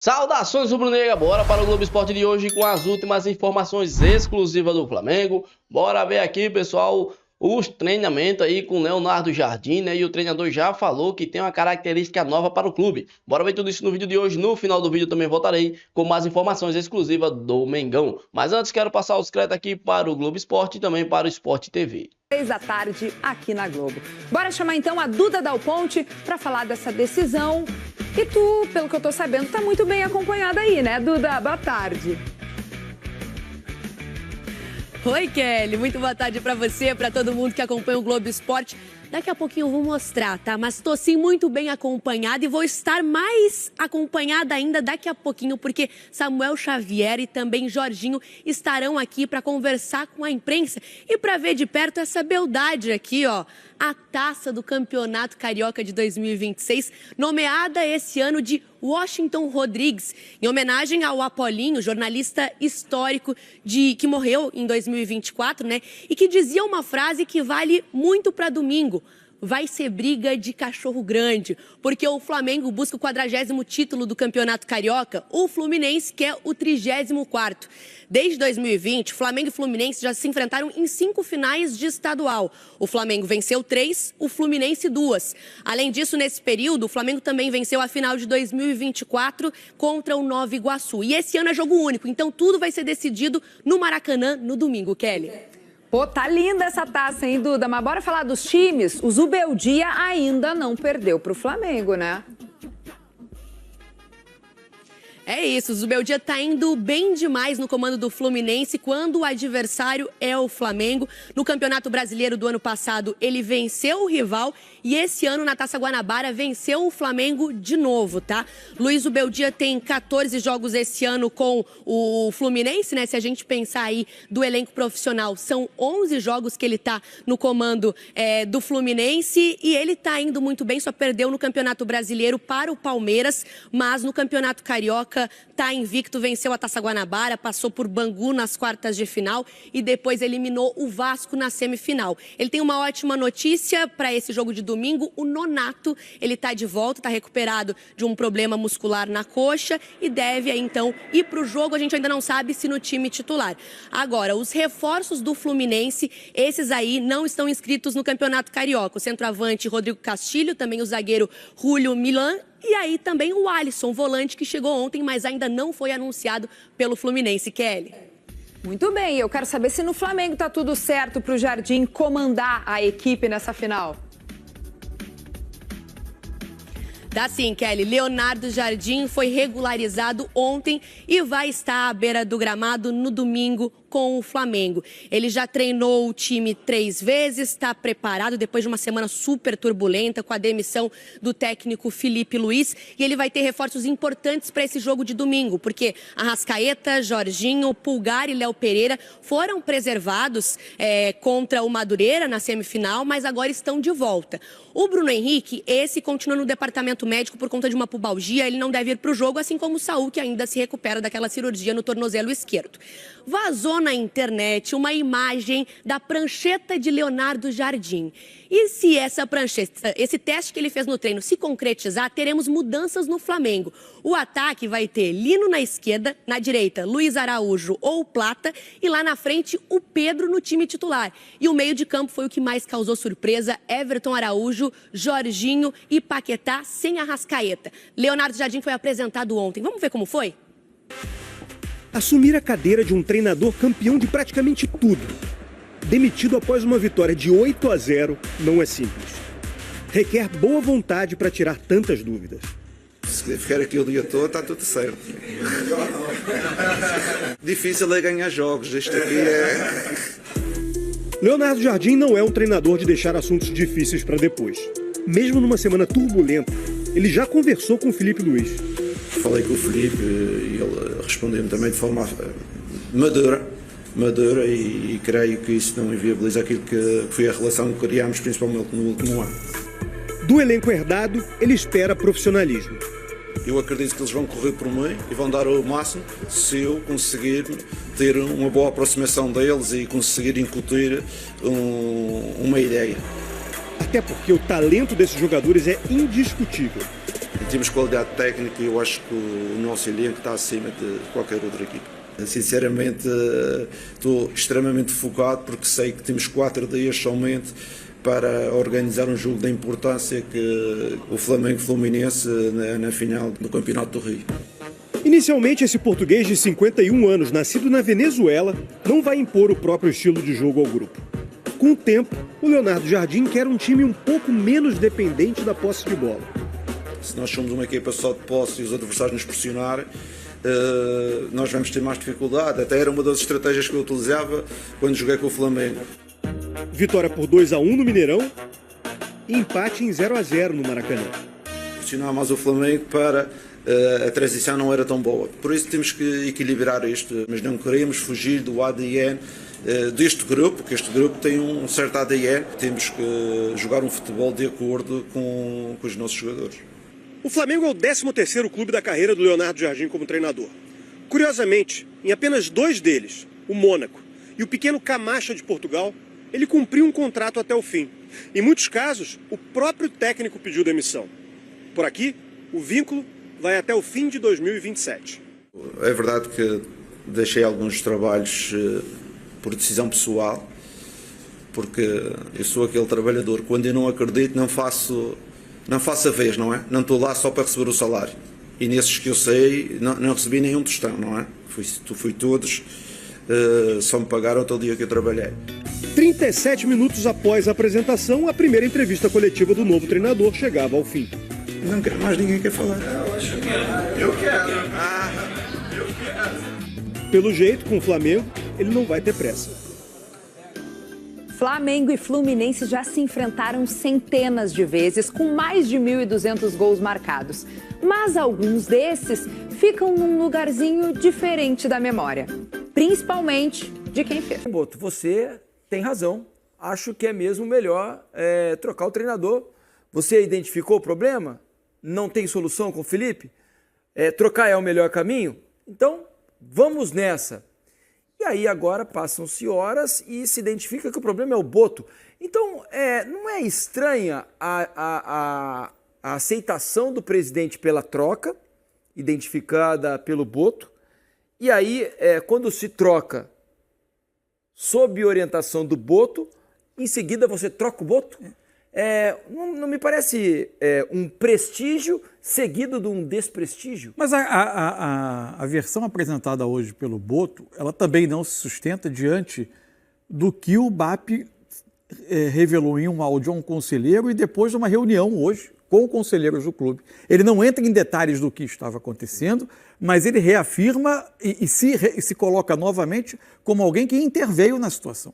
Saudações rubro-negra, bora para o Globo Esporte de hoje com as últimas informações exclusivas do Flamengo. Bora ver aqui, pessoal, os treinamentos aí com Leonardo Jardim, né? E o treinador já falou que tem uma característica nova para o clube. Bora ver tudo isso no vídeo de hoje. No final do vídeo também voltarei com mais informações exclusivas do Mengão. Mas antes quero passar os créditos aqui para o Globo Esporte e também para o Sport TV. 3 da tarde aqui na Globo. Bora chamar então a Duda Dal Ponte para falar dessa decisão. E tu, pelo que eu tô sabendo, tá muito bem acompanhada aí, né, Duda? Boa tarde. Oi, Kelly. Muito boa tarde para você, para todo mundo que acompanha o Globo Esporte. Daqui a pouquinho eu vou mostrar, tá? Mas estou sim muito bem acompanhada e vou estar mais acompanhada ainda daqui a pouquinho, porque Samuel Xavier e também Jorginho estarão aqui para conversar com a imprensa e para ver de perto essa beldade aqui, ó. A taça do Campeonato Carioca de 2026, nomeada esse ano de Washington Rodrigues, em homenagem ao Apolinho, jornalista histórico que morreu em 2024, né? E que dizia uma frase que vale muito para domingo. Vai ser briga de cachorro grande, porque o Flamengo busca o 40º título do Campeonato Carioca, o Fluminense quer o 34º. Desde 2020, Flamengo e Fluminense já se enfrentaram em 5 finais de estadual. O Flamengo venceu 3, o Fluminense 2. Além disso, nesse período, o Flamengo também venceu a final de 2024 contra o Nova Iguaçu. E esse ano é jogo único, então tudo vai ser decidido no Maracanã no domingo, Kelly. Pô, tá linda essa taça, hein, Duda? Mas bora falar dos times. O Zubeldia ainda não perdeu pro Flamengo, né? É isso, o Zubeldia tá indo bem demais no comando do Fluminense quando o adversário é o Flamengo. No Campeonato Brasileiro do ano passado, ele venceu o rival e esse ano na Taça Guanabara venceu o Flamengo de novo, tá? Luiz Zubeldia tem 14 jogos esse ano com o Fluminense, né? Se a gente pensar aí do elenco profissional, são 11 jogos que ele tá no comando do Fluminense e ele tá indo muito bem, só perdeu no Campeonato Brasileiro para o Palmeiras, mas no Campeonato Carioca tá invicto, venceu a Taça Guanabara, passou por Bangu nas quartas de final e depois eliminou o Vasco na semifinal. Ele tem uma ótima notícia para esse jogo de domingo, o Nonato, ele tá de volta, tá recuperado de um problema muscular na coxa e deve então ir pro jogo, a gente ainda não sabe se no time titular. Agora, os reforços do Fluminense, esses aí não estão inscritos no Campeonato Carioca. O centroavante Rodrigo Castilho, também o zagueiro Julio Milan, e aí também o Alisson, volante que chegou ontem, mas ainda não foi anunciado pelo Fluminense, Kelly. Muito bem, eu quero saber se no Flamengo tá tudo certo pro Jardim comandar a equipe nessa final. Tá sim, Kelly. Leonardo Jardim foi regularizado ontem e vai estar à beira do gramado no domingo com o Flamengo. Ele já treinou o time 3 vezes, está preparado depois de uma semana super turbulenta com a demissão do técnico Felipe Luiz e ele vai ter reforços importantes para esse jogo de domingo, porque Arrascaeta, Jorginho, Pulgar e Léo Pereira foram preservados contra o Madureira na semifinal, mas agora estão de volta. O Bruno Henrique, esse continua no departamento médico por conta de uma pubalgia, ele não deve ir para o jogo, assim como o Saúl, que ainda se recupera daquela cirurgia no tornozelo esquerdo. Vazou na internet uma imagem da prancheta de Leonardo Jardim. E se essa prancheta, esse teste que ele fez no treino se concretizar, teremos mudanças no Flamengo. O ataque vai ter Lino na esquerda, na direita Luiz Araújo ou Plata e lá na frente o Pedro no time titular. E o meio de campo foi o que mais causou surpresa, Everton Araújo, Jorginho e Paquetá sem Arrascaeta. Leonardo Jardim foi apresentado ontem. Vamos ver como foi? Assumir a cadeira de um treinador campeão de praticamente tudo, demitido após uma vitória de 8-0, não é simples. Requer boa vontade para tirar tantas dúvidas. Se ficar aqui o dia todo, está tudo certo. Difícil é ganhar jogos, isto aqui é... Leonardo Jardim não é um treinador de deixar assuntos difíceis para depois. Mesmo numa semana turbulenta, ele já conversou com o Felipe Luiz. Falei com o Felipe e ele respondeu-me também de forma madura e creio que isso não inviabiliza aquilo que foi a relação que criámos, principalmente no último ano. Do elenco herdado, ele espera profissionalismo. Eu acredito que eles vão correr por mim e vão dar o máximo se eu conseguir ter uma boa aproximação deles e conseguir incutir uma ideia. Até porque o talento desses jogadores é indiscutível. temos qualidade técnica e eu acho que o nosso elenco está acima de qualquer outra equipe. Sinceramente, estou extremamente focado porque sei que temos 4 dias somente para organizar um jogo da importância que o Flamengo-Fluminense na final do Campeonato do Rio. Inicialmente, esse português de 51 anos, nascido na Venezuela, não vai impor o próprio estilo de jogo ao grupo. Com o tempo, o Leonardo Jardim quer um time um pouco menos dependente da posse de bola. Se nós somos uma equipa só de posse e os adversários nos pressionarem, nós vamos ter mais dificuldade. Até era uma das estratégias que eu utilizava quando joguei com o Flamengo. Vitória por 2-1 no Mineirão e empate em 0-0 no Maracanã. Pressionar mais o Flamengo para a transição não era tão boa. Por isso temos que equilibrar isto, mas não queremos fugir do ADN deste grupo, que este grupo tem um certo ADN. Temos que jogar um futebol de acordo com os nossos jogadores. O Flamengo é o 13º clube da carreira do Leonardo Jardim como treinador. Curiosamente, em apenas 2 deles, o Mônaco e o pequeno Camacha de Portugal, ele cumpriu um contrato até o fim. Em muitos casos, o próprio técnico pediu demissão. Por aqui, o vínculo vai até o fim de 2027. É verdade que deixei alguns trabalhos por decisão pessoal, porque eu sou aquele trabalhador, quando eu não acredito, não faço a vez, não é? Não estou lá só para receber o salário. E nesses que eu sei, não recebi nenhum tostão, não é? Fui todos, só me pagaram todo dia que eu trabalhei. 37 minutos após a apresentação, a primeira entrevista coletiva do novo treinador chegava ao fim. Não quero mais, ninguém quer falar. Eu quero. Pelo jeito, com o Flamengo, ele não vai ter pressa. Flamengo e Fluminense já se enfrentaram centenas de vezes, com mais de 1.200 gols marcados. Mas alguns desses ficam num lugarzinho diferente da memória, principalmente de quem fez. Boto, você tem razão. Acho que é mesmo melhor trocar o treinador. Você identificou o problema? Não tem solução com o Felipe? Trocar é o melhor caminho? Então, vamos nessa. E aí agora passam-se horas e se identifica que o problema é o Boto. Então, não é estranha a aceitação do presidente pela troca, identificada pelo Boto. E aí, quando se troca sob orientação do Boto, em seguida você troca o Boto? Não me parece um prestígio seguido de um desprestígio. Mas a versão apresentada hoje pelo Boto, ela também não se sustenta diante do que o BAP revelou em um áudio a um conselheiro e depois de uma reunião hoje com conselheiros do clube. Ele não entra em detalhes do que estava acontecendo, mas ele reafirma e se coloca novamente como alguém que interveio na situação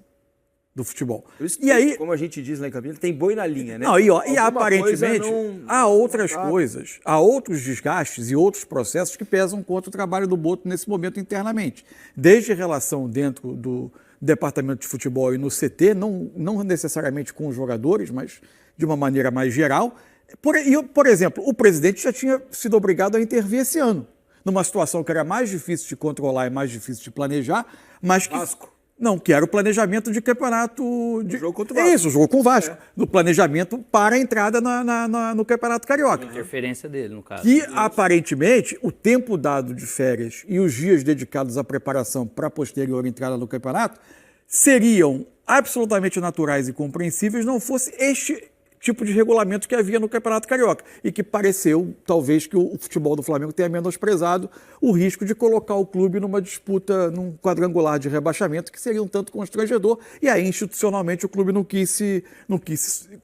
do futebol. E aí, como a gente diz lá em Campinas, tem boi na linha, né? Não, e aparentemente há outras coisas, há outros desgastes e outros processos que pesam contra o trabalho do Boto nesse momento internamente. Desde relação dentro do departamento de futebol e no CT, não necessariamente com os jogadores, mas de uma maneira mais geral. Por exemplo, o presidente já tinha sido obrigado a intervir esse ano, numa situação que era mais difícil de controlar e mais difícil de planejar, mas que... Não, que era o planejamento de campeonato... O jogo contra o Vasco. Isso, o jogo com o Vasco. No planejamento para a entrada no Campeonato Carioca. A interferência dele, no caso. Que, aparentemente, o tempo dado de férias e os dias dedicados à preparação para a posterior entrada no campeonato seriam absolutamente naturais e compreensíveis não fosse este tipo de regulamento que havia no Campeonato Carioca e que pareceu, talvez, que o futebol do Flamengo tenha menosprezado o risco de colocar o clube numa disputa, num quadrangular de rebaixamento que seria um tanto constrangedor e aí, institucionalmente, o clube não quis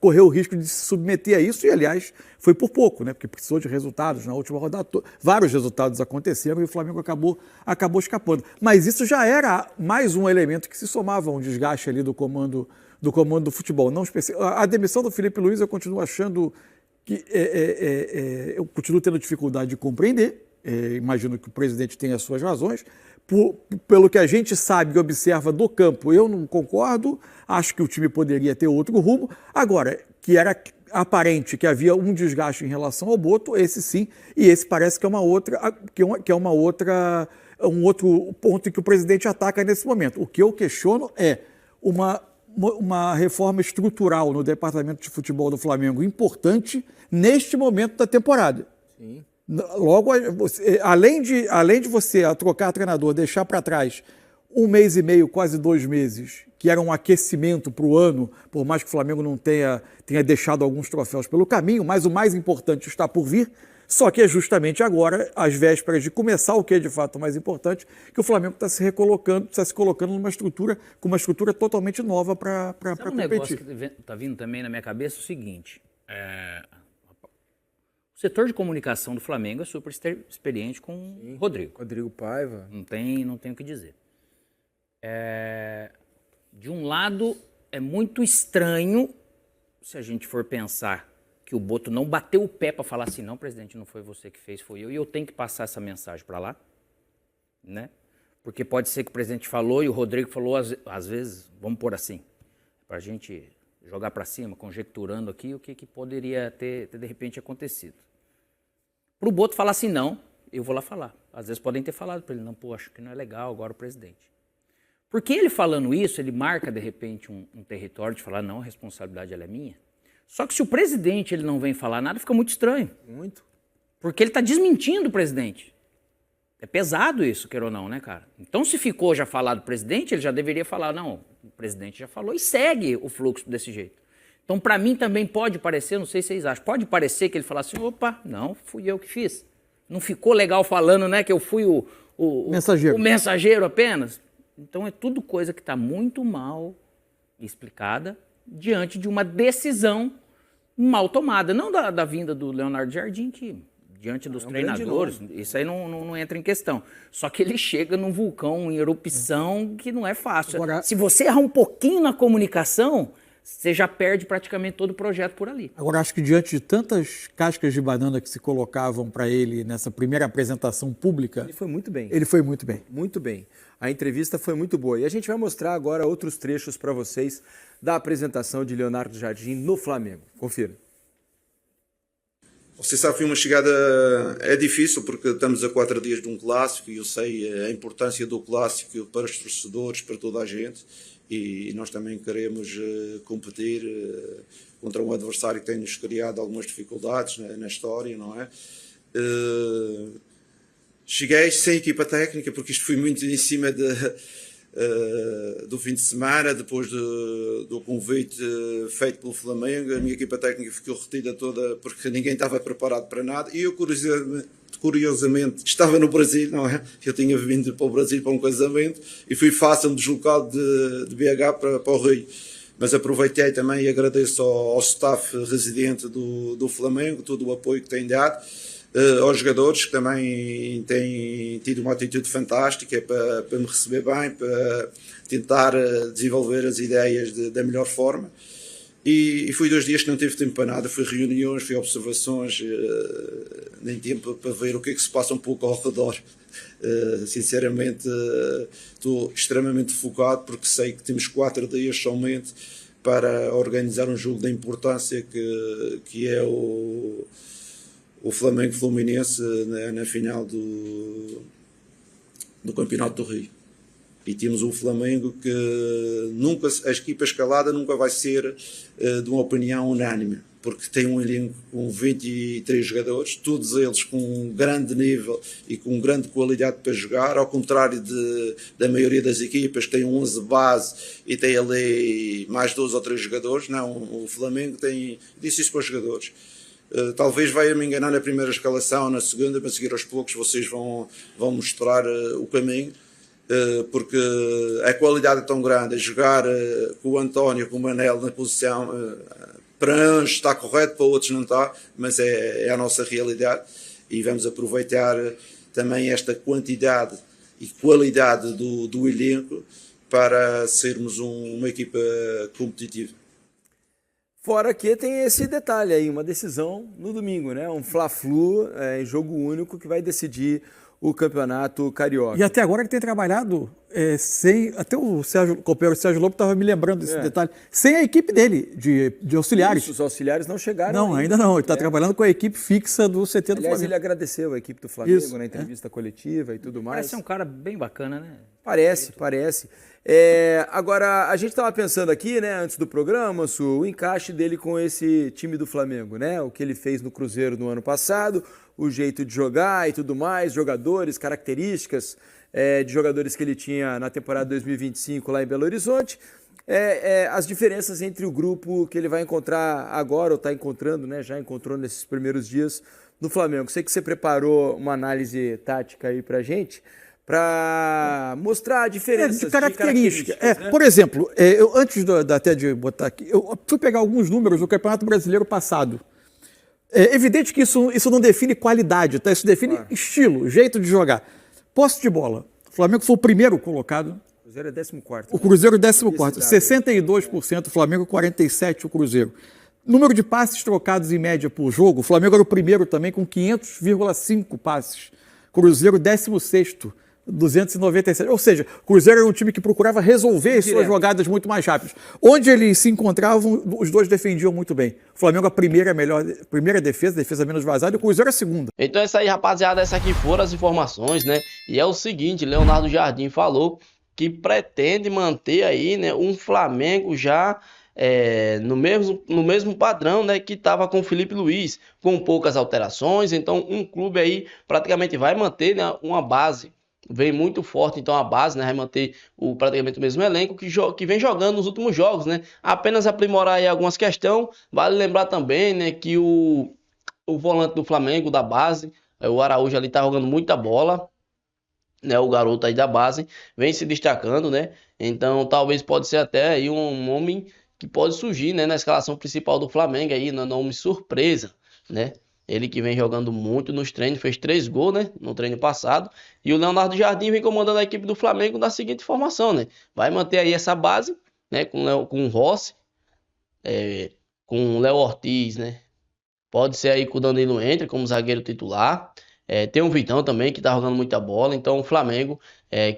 correr o risco de se submeter a isso e, aliás, foi por pouco, né? Porque precisou de resultados na última rodada. Vários resultados aconteceram e o Flamengo acabou escapando. Mas isso já era mais um elemento que se somava a um desgaste ali do comando do futebol. A demissão do Felipe Luiz eu continuo achando que eu continuo tendo dificuldade de compreender. Imagino que o presidente tenha as suas razões. Pelo que a gente sabe e observa do campo, eu não concordo. Acho que o time poderia ter outro rumo. Agora, que era aparente que havia um desgaste em relação ao Boto, esse sim, e esse parece que é um outro ponto em que o presidente ataca nesse momento. O que eu questiono é uma reforma estrutural no departamento de futebol do Flamengo importante neste momento da temporada. Sim. Logo, além de você trocar treinador, deixar para trás 1 mês e meio, quase 2 meses, que era um aquecimento para o ano, por mais que o Flamengo não tenha deixado alguns troféus pelo caminho, mas o mais importante está por vir. Só que é justamente agora, às vésperas de começar o que é de fato mais importante, que o Flamengo está se colocando com uma estrutura totalmente nova para competir. Um negócio que está vindo também na minha cabeça é o seguinte: o setor de comunicação do Flamengo é super experiente com o Rodrigo. Rodrigo Paiva. Não tem o que dizer. De um lado, é muito estranho, se a gente for pensar, que o Boto não bateu o pé para falar assim, não, presidente, não foi você que fez, foi eu, e eu tenho que passar essa mensagem para lá, né? Porque pode ser que o presidente falou e o Rodrigo falou, às vezes, vamos pôr assim, para a gente jogar para cima, conjecturando aqui o que poderia ter de repente acontecido. Para o Boto falar assim, não, eu vou lá falar. Às vezes podem ter falado para ele, não, pô, acho que não é legal agora o presidente. Porque ele falando isso, ele marca de repente um território de falar, não, a responsabilidade ela é minha. Só que se o presidente ele não vem falar nada, fica muito estranho. Muito. Porque ele está desmentindo o presidente. É pesado isso, queira ou não, né, cara? Então, se ficou já falado do presidente, ele já deveria falar, não, o presidente já falou e segue o fluxo desse jeito. Então, para mim também pode parecer, não sei se vocês acham, pode parecer que ele fala assim, opa, não, fui eu que fiz. Não ficou legal falando, né, que eu fui o mensageiro apenas. Então, é tudo coisa que está muito mal explicada diante de uma decisão mal tomada. Não da vinda do Leonardo Jardim, que diante dos treinadores, isso aí não entra em questão. Só que ele chega num vulcão em erupção que não é fácil. Agora, se você errar um pouquinho na comunicação, você já perde praticamente todo o projeto por ali. Agora, acho que diante de tantas cascas de banana que se colocavam para ele nessa primeira apresentação pública... Ele foi muito bem. Ele foi muito bem. Muito bem. A entrevista foi muito boa. E a gente vai mostrar agora outros trechos para vocês da apresentação de Leonardo Jardim no Flamengo. Confira. Você sabe que uma chegada é difícil porque estamos a 4 dias de um clássico e eu sei a importância do clássico para os torcedores, para toda a gente, e nós também queremos competir contra um adversário que tem-nos criado algumas dificuldades na história, não é? Cheguei sem equipa técnica porque isto foi muito em cima do fim de semana, depois do convite feito pelo Flamengo. A minha equipa técnica ficou retida toda porque ninguém estava preparado para nada e eu curiosamente estava no Brasil, não é? Eu tinha vindo para o Brasil para um casamento e fui fácil deslocado de BH para o Rio, mas aproveitei também e agradeço ao staff residente do Flamengo todo o apoio que tem dado, aos jogadores que também têm tido uma atitude fantástica para me receber bem, para tentar desenvolver as ideias da melhor forma. E foi 2 dias que não teve tempo para nada, foi reuniões, foi observações, nem tempo para ver o que é que se passa um pouco ao redor. Sinceramente, estou extremamente focado porque sei que temos 4 dias somente para organizar um jogo da importância que é o Flamengo Fluminense na final do Campeonato do Rio. E temos um Flamengo que nunca, a equipa escalada nunca vai ser de uma opinião unânime, porque tem um elenco com 23 jogadores, todos eles com um grande nível e com grande qualidade para jogar, ao contrário da maioria das equipas que tem 11 base e tem ali mais 2 ou 3 jogadores. Não, o Flamengo disse isso para os jogadores. Talvez vai me enganar na primeira escalação, na segunda, mas a seguir aos poucos vocês vão mostrar o caminho, porque a qualidade é tão grande, jogar com o António, com o Manel na posição, para uns está correto, para outros não está, mas é a nossa realidade e vamos aproveitar também esta quantidade e qualidade do elenco para sermos uma equipa competitiva. Fora que tem esse detalhe aí, uma decisão no domingo, né? Um Fla-Flu em jogo único que vai decidir o Campeonato Carioca. E até agora ele tem trabalhado sem... Até o companheiro Sérgio Lobo estava me lembrando desse detalhe. Sem a equipe dele, de auxiliares. Isso, os auxiliares não chegaram Não, ainda não. Ele está trabalhando com a equipe fixa do CT do Flamengo. Aliás, ele agradeceu a equipe do Flamengo na entrevista coletiva e tudo mais. Parece ser um cara bem bacana, né? Parece. Agora, a gente estava pensando aqui, né, antes do programa, o encaixe dele com esse time do Flamengo, né? O que ele fez no Cruzeiro no ano passado, o jeito de jogar e tudo mais, jogadores, características de jogadores que ele tinha na temporada 2025 lá em Belo Horizonte, as diferenças entre o grupo que ele vai encontrar agora, ou está encontrando, né, já encontrou nesses primeiros dias no Flamengo. Sei que você preparou uma análise tática aí pra gente, para mostrar a diferença de característica. né? Por exemplo, eu, antes até de botar aqui, eu fui pegar alguns números do Campeonato Brasileiro passado. É evidente que isso não define qualidade, tá? Isso define estilo, jeito de jogar. Posse de bola. O Flamengo foi o primeiro colocado. O Cruzeiro é 14º. O Cruzeiro 14º. 62% o Flamengo, 47% o Cruzeiro. Número de passes trocados em média por jogo, o Flamengo era o primeiro também com 500,5 passes. Cruzeiro 16º, 297. Ou seja, o Cruzeiro era um time que procurava resolver as suas jogadas muito mais rápidas. Onde eles se encontravam, os dois defendiam muito bem. O Flamengo a primeira defesa menos vazada, e o Cruzeiro a segunda. Então é isso aí, rapaziada. Essas aqui foram as informações, né? E é o seguinte, Leonardo Jardim falou que pretende manter aí, né, um Flamengo já no mesmo padrão, né, que estava com o Felipe Luiz, com poucas alterações. Então um clube aí praticamente vai manter, né, uma base, vem muito forte, então a base, né, vai manter praticamente o mesmo elenco que vem jogando nos últimos jogos, né, apenas aprimorar aí algumas questões. Vale lembrar também, né, que o volante do Flamengo, da base, o Araújo ali tá jogando muita bola, né, o garoto aí da base vem se destacando, né, então talvez pode ser até aí um homem que pode surgir, né, na escalação principal do Flamengo aí, no nome surpresa, né, ele que vem jogando muito nos treinos, fez 3 gols, né, no treino passado, e o Leonardo Jardim vem comandando a equipe do Flamengo da seguinte formação, né, vai manter aí essa base, né, com o Rossi, com o Léo Ortiz, né, pode ser aí que o Danilo entre como zagueiro titular. Tem o Vitão também, que tá jogando muita bola. Então o Flamengo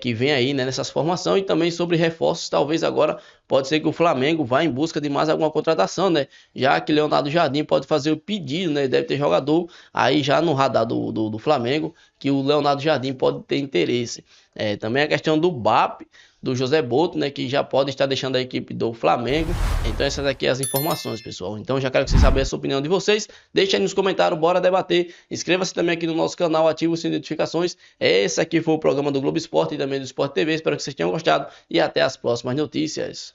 que vem aí, né, nessas formações. E também sobre reforços, talvez agora pode ser que o Flamengo vá em busca de mais alguma contratação, né? Já que Leonardo Jardim pode fazer o pedido, né? Deve ter jogador aí já no radar do Flamengo, que o Leonardo Jardim pode ter interesse. Também a questão do BAP, do José Boto, né, que já pode estar deixando a equipe do Flamengo. Então essas aqui as informações, pessoal. Então já quero que vocês saibam essa opinião de vocês. Deixa aí nos comentários, bora debater. Inscreva-se também aqui no nosso canal, ative o sininho de notificações. Esse aqui foi o programa do Globo Esporte e também do Sport TV. Espero que vocês tenham gostado e até as próximas notícias.